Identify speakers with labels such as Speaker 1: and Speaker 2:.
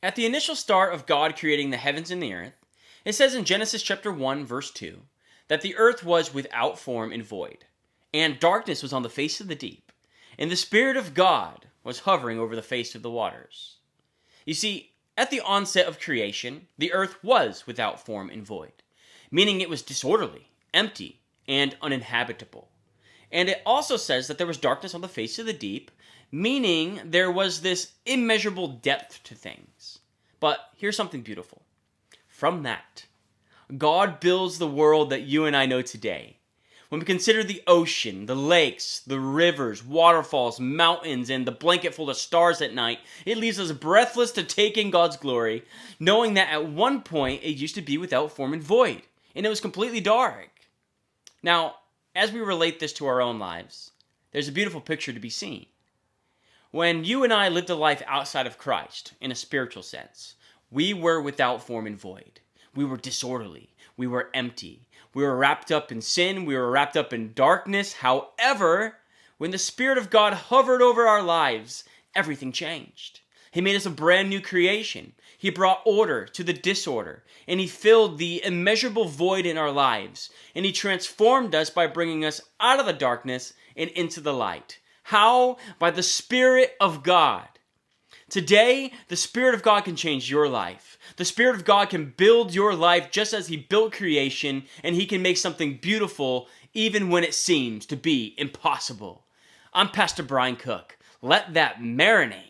Speaker 1: At the initial start of God creating the heavens and the earth, it says in Genesis chapter 1 verse 2 that the earth was without form and void, and darkness was on the face of the deep, and the Spirit of God was hovering over the face of the waters. You see, at the onset of creation, the earth was without form and void, meaning it was disorderly, empty, and uninhabitable. And it also says that there was darkness on the face of the deep, meaning there was this immeasurable depth to things. But here's something beautiful. From that, God builds the world that you and I know today. When we consider the ocean, the lakes, the rivers, waterfalls, mountains, and the blanket full of stars at night, it leaves us breathless to take in God's glory, knowing that at one point it used to be without form and void, and it was completely dark. Now, as we relate this to our own lives, there's a beautiful picture to be seen. When you and I lived a life outside of Christ, in a spiritual sense, we were without form and void. We were disorderly. We were empty. We were wrapped up in sin. We were wrapped up in darkness. However, when the Spirit of God hovered over our lives, everything changed. He made us a brand new creation. He brought order to the disorder, and He filled the immeasurable void in our lives, and He transformed us by bringing us out of the darkness and into the light. How? By the Spirit of God. Today, the Spirit of God can change your life. The Spirit of God can build your life just as He built creation, and He can make something beautiful even when it seems to be impossible. I'm Pastor Brian Cook. Let that marinate.